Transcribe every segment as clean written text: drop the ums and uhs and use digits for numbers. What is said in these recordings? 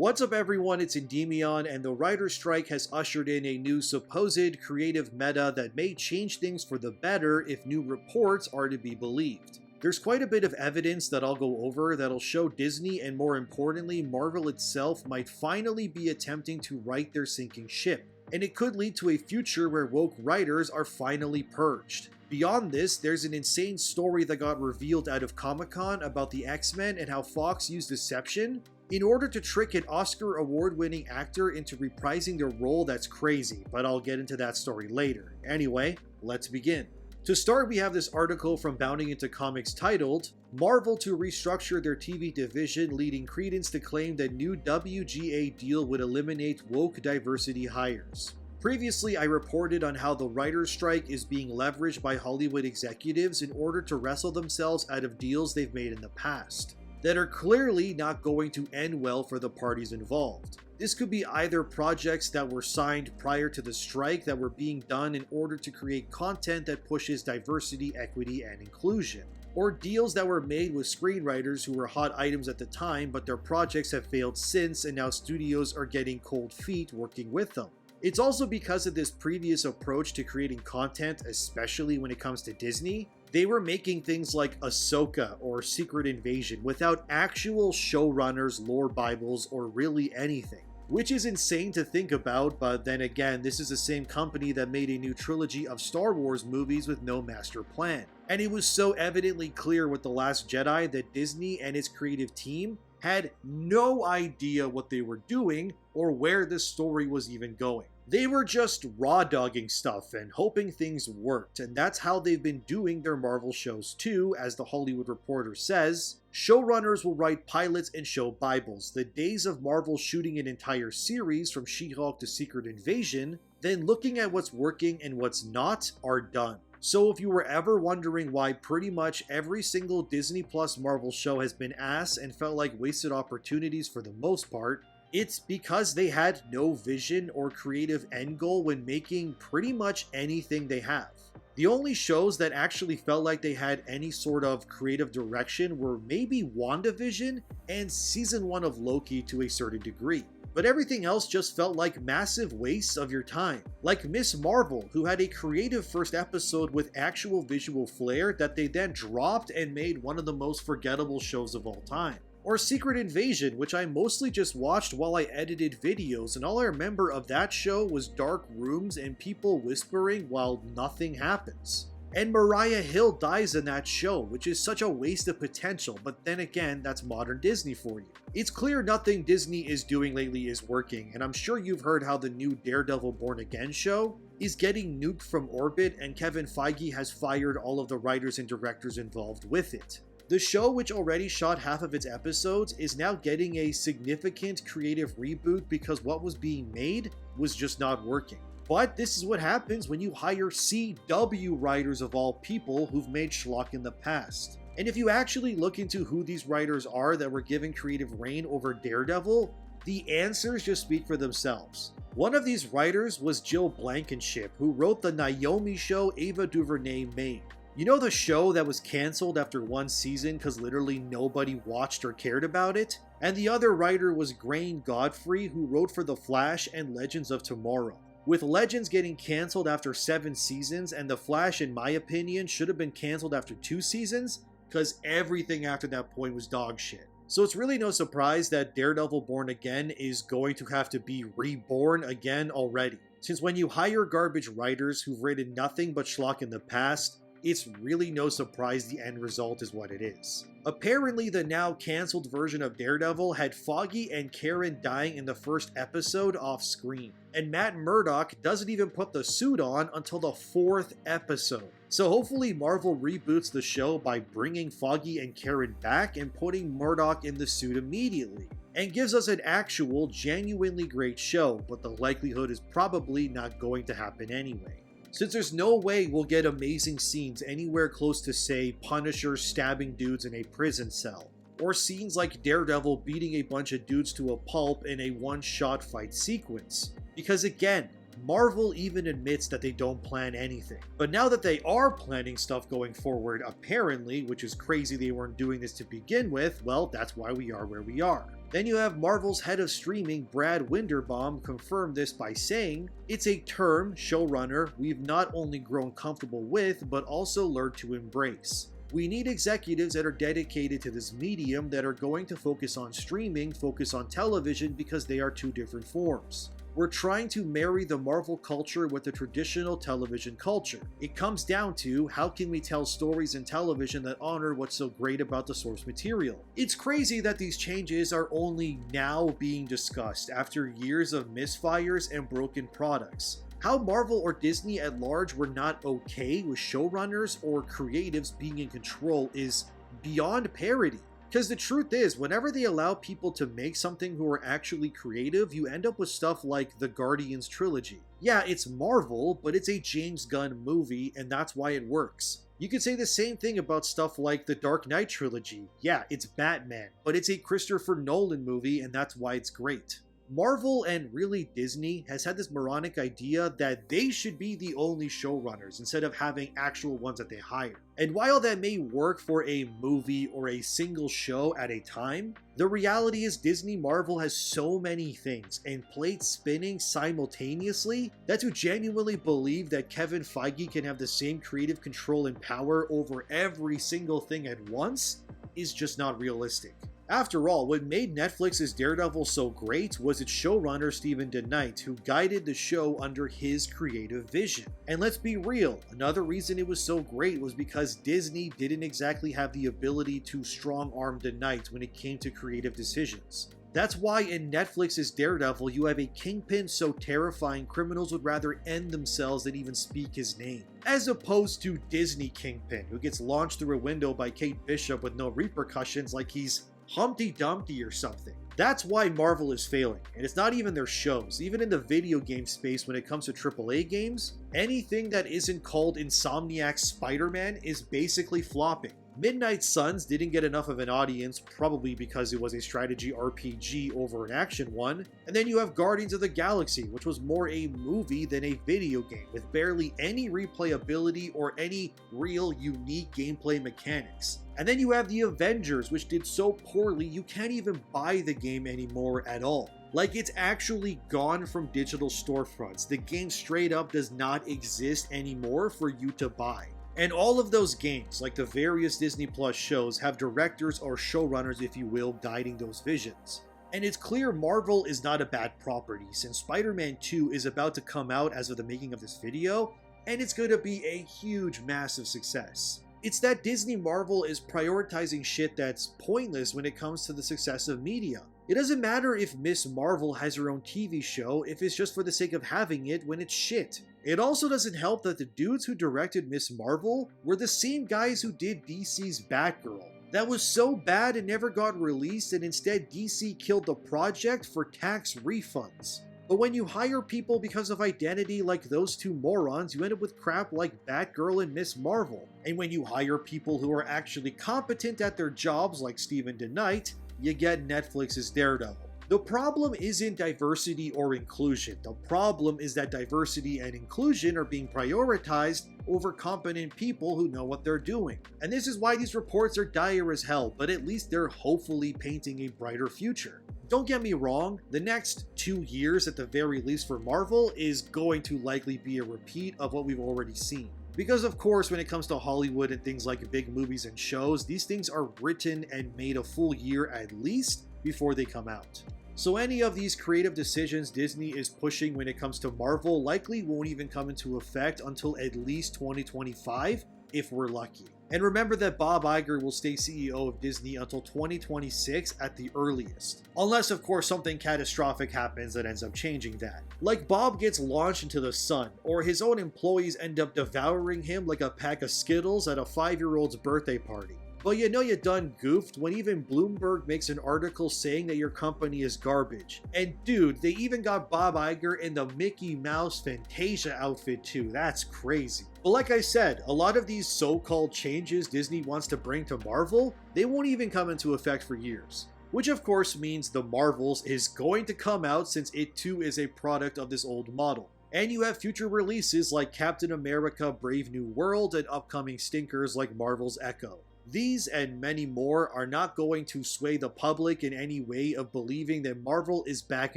What's up everyone, it's ENDYMION, and the writer's strike has ushered in a new supposed creative meta that may change things for the better if new reports are to be believed. There's quite a bit of evidence that I'll go over that'll show Disney, and more importantly Marvel itself, might finally be attempting to right their sinking ship, and it could lead to a future where woke writers are finally purged. Beyond this, there's an insane story that got revealed out of Comic-Con about the X-Men and how Fox used deception in order to trick an Oscar award-winning actor into reprising their role. That's crazy, but I'll get into that story later. Anyway, let's begin. To start, we have this article from Bounding Into Comics titled, "Marvel to restructure their TV division, leading credence to claim that new WGA deal would eliminate woke diversity hires." Previously, I reported on how the writer's strike is being leveraged by Hollywood executives in order to wrestle themselves out of deals they've made in the past that are clearly not going to end well for the parties involved. This could be either projects that were signed prior to the strike that were being done in order to create content that pushes diversity, equity, and inclusion, or deals that were made with screenwriters who were hot items at the time, but their projects have failed since, and now studios are getting cold feet working with them. It's also because of this previous approach to creating content, especially when it comes to Disney. They were making things like Ahsoka or Secret Invasion without actual showrunners, lore bibles, or really anything. Which is insane to think about, but then again, this is the same company that made a new trilogy of Star Wars movies with no master plan. And it was so evidently clear with The Last Jedi that Disney and its creative team had no idea what they were doing or where the story was even going. They were just raw dogging stuff and hoping things worked, and that's how they've been doing their Marvel shows too. As the Hollywood Reporter says, showrunners will write pilots and show bibles. The days of Marvel shooting an entire series from She-Hulk to Secret Invasion, then looking at what's working and what's not, are done. So if you were ever wondering why pretty much every single Disney Plus Marvel show has been ass and felt like wasted opportunities for the most part, it's because they had no vision or creative end goal when making pretty much anything they have. The only shows that actually felt like they had any sort of creative direction were maybe WandaVision and Season 1 of Loki to a certain degree. But everything else just felt like massive wastes of your time. Like Ms. Marvel, who had a creative first episode with actual visual flair that they then dropped and made one of the most forgettable shows of all time. Or Secret Invasion, which I mostly just watched while I edited videos, and all I remember of that show was dark rooms and people whispering while nothing happens. And Mariah Hill dies in that show, which is such a waste of potential, but then again, that's modern Disney for you. It's clear nothing Disney is doing lately is working, and I'm sure you've heard how the new Daredevil Born Again show is getting nuked from orbit, and Kevin Feige has fired all of the writers and directors involved with it. The show, which already shot half of its episodes, is now getting a significant creative reboot because what was being made was just not working. But this is what happens when you hire CW writers of all people who've made schlock in the past. And if you actually look into who these writers are that were given creative reign over Daredevil, the answers just speak for themselves. One of these writers was Jill Blankenship, who wrote the Naomi show Ava DuVernay made. You know, the show that was cancelled after one season because literally nobody watched or cared about it? And the other writer was Grain Godfrey, who wrote for The Flash and Legends of Tomorrow. With Legends getting cancelled after 7 seasons, and The Flash, in my opinion, should have been cancelled after 2 seasons, because everything after that point was dog shit. So it's really no surprise that Daredevil Born Again is going to have to be reborn again already. Since when you hire garbage writers who've written nothing but schlock in the past, it's really no surprise the end result is what it is. Apparently, the now cancelled version of Daredevil had Foggy and Karen dying in the first episode off screen, and Matt Murdock doesn't even put the suit on until the 4th episode. So hopefully Marvel reboots the show by bringing Foggy and Karen back and putting Murdock in the suit immediately, and gives us an actual, genuinely great show, but the likelihood is probably not going to happen anyway. Since there's no way we'll get amazing scenes anywhere close to, say, Punisher stabbing dudes in a prison cell, or scenes like Daredevil beating a bunch of dudes to a pulp in a one-shot fight sequence. Because again, Marvel even admits that they don't plan anything. But now that they are planning stuff going forward, apparently, which is crazy they weren't doing this to begin with, well, that's why we are where we are. Then you have Marvel's head of streaming, Brad Winderbaum, confirm this by saying, "It's a term, showrunner, we've not only grown comfortable with, but also learned to embrace. We need executives that are dedicated to this medium, that are going to focus on streaming, focus on television, because they are two different forms. We're trying to marry the Marvel culture with the traditional television culture. It comes down to, how can we tell stories in television that honor what's so great about the source material?" It's crazy that these changes are only now being discussed after years of misfires and broken products. How Marvel or Disney at large were not okay with showrunners or creatives being in control is beyond parody. Because the truth is, whenever they allow people to make something who are actually creative, you end up with stuff like the Guardians trilogy. Yeah, it's Marvel, but it's a James Gunn movie, and that's why it works. You could say the same thing about stuff like the Dark Knight trilogy. Yeah, it's Batman, but it's a Christopher Nolan movie, and that's why it's great. Marvel, and really Disney, has had this moronic idea that they should be the only showrunners instead of having actual ones that they hire. And while that may work for a movie or a single show at a time, the reality is Disney Marvel has so many things and plates spinning simultaneously that to genuinely believe that Kevin Feige can have the same creative control and power over every single thing at once is just not realistic. After all, what made Netflix's Daredevil so great was its showrunner Steven DeKnight, who guided the show under his creative vision. And let's be real, another reason it was so great was because Disney didn't exactly have the ability to strong-arm DeKnight when it came to creative decisions. That's why in Netflix's Daredevil, you have a kingpin so terrifying criminals would rather end themselves than even speak his name. As opposed to Disney Kingpin, who gets launched through a window by Kate Bishop with no repercussions like he's Humpty Dumpty or something. That's why Marvel is failing, and it's not even their shows. Even in the video game space, when it comes to AAA games, anything that isn't called Insomniac's Spider-Man is basically flopping. Midnight Suns didn't get enough of an audience, probably because it was a strategy RPG over an action one. And then you have Guardians of the Galaxy, which was more a movie than a video game, with barely any replayability or any real unique gameplay mechanics. And then you have the Avengers, which did so poorly you can't even buy the game anymore at all. Like, it's actually gone from digital storefronts. The game straight up does not exist anymore for you to buy. And all of those games, like the various Disney Plus shows, have directors or showrunners, if you will, guiding those visions. And it's clear Marvel is not a bad property, since Spider-Man 2 is about to come out as of the making of this video, and it's going to be a huge, massive success. It's that Disney Marvel is prioritizing shit that's pointless when it comes to the success of media. It doesn't matter if Miss Marvel has her own TV show if it's just for the sake of having it when it's shit. It also doesn't help that the dudes who directed Miss Marvel were the same guys who did DC's Batgirl. That was so bad it never got released, and instead DC killed the project for tax refunds. But when you hire people because of identity like those two morons, you end up with crap like Batgirl and Miss Marvel. And when you hire people who are actually competent at their jobs like Steven DeKnight, you get Netflix's Daredevil. The problem isn't diversity or inclusion. The problem is that diversity and inclusion are being prioritized over competent people who know what they're doing. And this is why these reports are dire as hell, but at least they're hopefully painting a brighter future. Don't get me wrong, the next 2 years at the very least for Marvel is going to likely be a repeat of what we've already seen. Because of course, when it comes to Hollywood and things like big movies and shows, these things are written and made a full year at least before they come out. So any of these creative decisions Disney is pushing when it comes to Marvel likely won't even come into effect until at least 2025, if we're lucky. And remember that Bob Iger will stay CEO of Disney until 2026 at the earliest. Unless of course something catastrophic happens that ends up changing that. Like Bob gets launched into the sun, or his own employees end up devouring him like a pack of Skittles at a 5-year-old's birthday party. But you know you done goofed when even Bloomberg makes an article saying that your company is garbage. And dude, they even got Bob Iger in the Mickey Mouse Fantasia outfit too. That's crazy. But like I said, a lot of these so-called changes Disney wants to bring to Marvel, they won't even come into effect for years. Which of course means The Marvels is going to come out since it too is a product of this old model. And you have future releases like Captain America Brave New World and upcoming stinkers like Marvel's Echo. These and many more are not going to sway the public in any way of believing that Marvel is back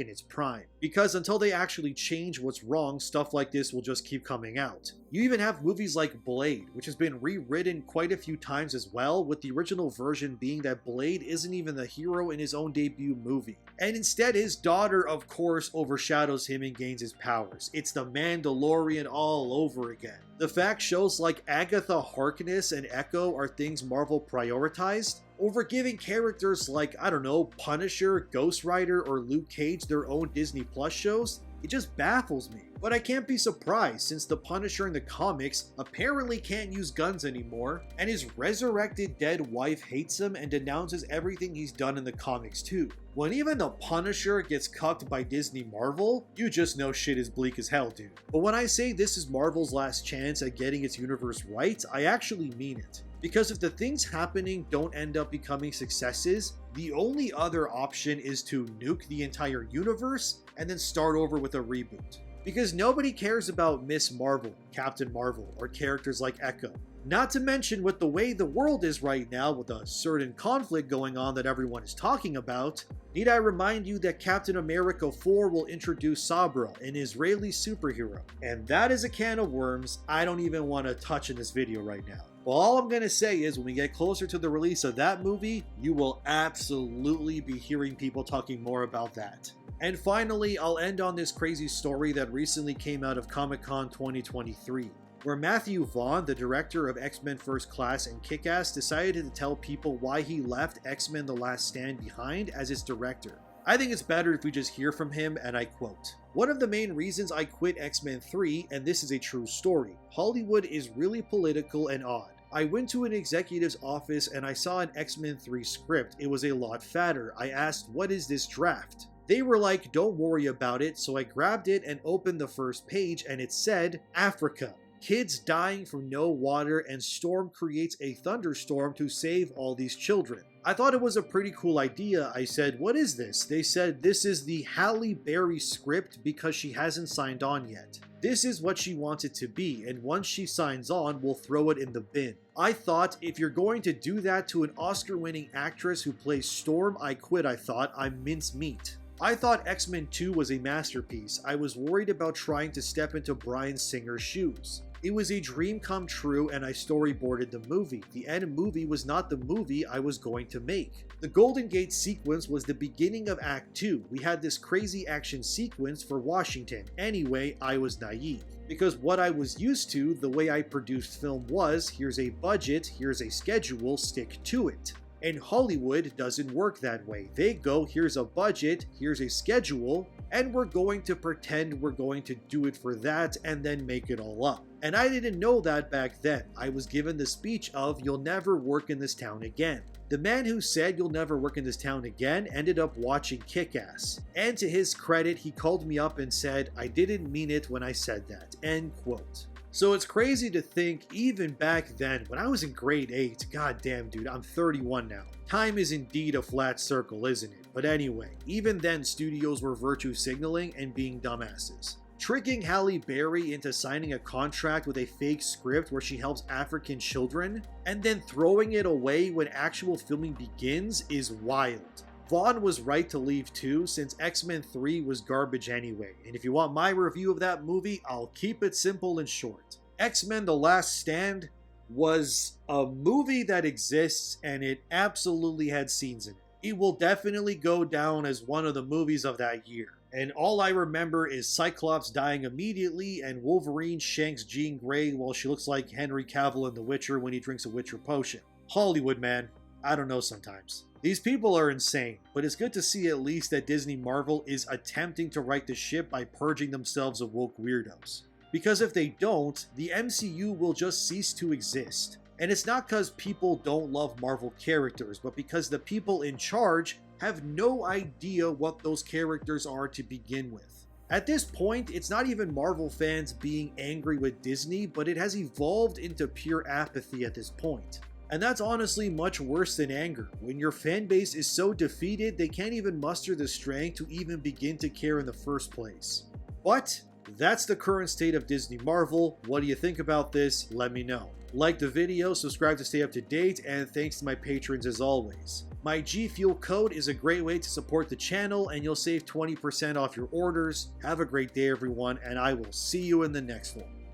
in its prime, because until they actually change what's wrong, stuff like this will just keep coming out. You even have movies like Blade, which has been rewritten quite a few times as well, with the original version being that Blade isn't even the hero in his own debut movie. And instead his daughter, of course, overshadows him and gains his powers. It's the Mandalorian all over again. The fact shows like Agatha Harkness and Echo are things Marvel prioritized over giving characters like, I don't know, Punisher, Ghost Rider, or Luke Cage their own Disney Plus shows. It just baffles me. But I can't be surprised since the Punisher in the comics apparently can't use guns anymore, and his resurrected dead wife hates him and denounces everything he's done in the comics too. When even the Punisher gets cucked by Disney Marvel, you just know shit is bleak as hell, dude. But when I say this is Marvel's last chance at getting its universe right, I actually mean it. Because if the things happening don't end up becoming successes, the only other option is to nuke the entire universe and then start over with a reboot. Because nobody cares about Miss Marvel, Captain Marvel, or characters like Echo. Not to mention with the way the world is right now with a certain conflict going on that everyone is talking about, need I remind you that Captain America 4 will introduce Sabra, an Israeli superhero. And that is a can of worms I don't even want to touch in this video right now. Well, all I'm going to say is when we get closer to the release of that movie, you will absolutely be hearing people talking more about that. And finally, I'll end on this crazy story that recently came out of Comic-Con 2023, where Matthew Vaughn, the director of X-Men First Class and Kick-Ass, decided to tell people why he left X-Men The Last Stand behind as its director. I think it's better if we just hear from him, and I quote, "One of the main reasons I quit X-Men 3, and this is a true story, Hollywood is really political and odd. I went to an executive's office and I saw an X-Men 3 script. It was a lot fatter. I asked, what is this draft? They were like, don't worry about it, so I grabbed it and opened the first page and it said, Africa. Kids dying from no water and storm creates a thunderstorm to save all these children. I thought it was a pretty cool idea. I said, what is this? They said, this is the Halle Berry script because she hasn't signed on yet. This is what she wants it to be, and once she signs on, we'll throw it in the bin. I thought, if you're going to do that to an Oscar-winning actress who plays Storm, I quit. I thought, I'm mincemeat. I thought X-Men 2 was a masterpiece. I was worried about trying to step into Bryan Singer's shoes. It was a dream come true and I storyboarded the movie. The end movie was not the movie I was going to make. The Golden Gate sequence was the beginning of Act 2. We had this crazy action sequence for Washington. Anyway, I was naive. Because what I was used to, the way I produced film was, here's a budget, here's a schedule, stick to it. And Hollywood doesn't work that way. They go, here's a budget, here's a schedule, and we're going to pretend we're going to do it for that and then make it all up. And I didn't know that back then. I was given the speech of, you'll never work in this town again. The man who said you'll never work in this town again ended up watching Kick-Ass. And to his credit, he called me up and said, I didn't mean it when I said that. End quote. So it's crazy to think even back then, when I was in grade 8, goddamn dude, I'm 31 now. Time is indeed a flat circle, isn't it? But anyway, even then studios were virtue signaling and being dumbasses. Tricking Halle Berry into signing a contract with a fake script where she helps African children, and then throwing it away when actual filming begins is wild. Vaughn was right to leave too, since X-Men 3 was garbage anyway, and if you want my review of that movie, I'll keep it simple and short. X-Men The Last Stand was a movie that exists, and it absolutely had scenes in it. It will definitely go down as one of the movies of that year. And all I remember is Cyclops dying immediately and Wolverine shanks Jean Grey while she looks like Henry Cavill in The Witcher when he drinks a Witcher potion. Hollywood, man. I don't know sometimes. These people are insane, but it's good to see at least that Disney Marvel is attempting to right the ship by purging themselves of woke weirdos. Because if they don't, the MCU will just cease to exist. And it's not because people don't love Marvel characters, but because the people in charge have no idea what those characters are to begin with. At this point, it's not even Marvel fans being angry with Disney, but it has evolved into pure apathy at this point. And that's honestly much worse than anger, when your fan base is so defeated they can't even muster the strength to even begin to care in the first place. But That's the current state of Disney Marvel. What do you think about this? Let me know. Like the video, subscribe to stay up to date, and thanks to my patrons as always. My G Fuel code is a great way to support the channel, and you'll save 20% off your orders. Have a great day, everyone, and I will see you in the next one.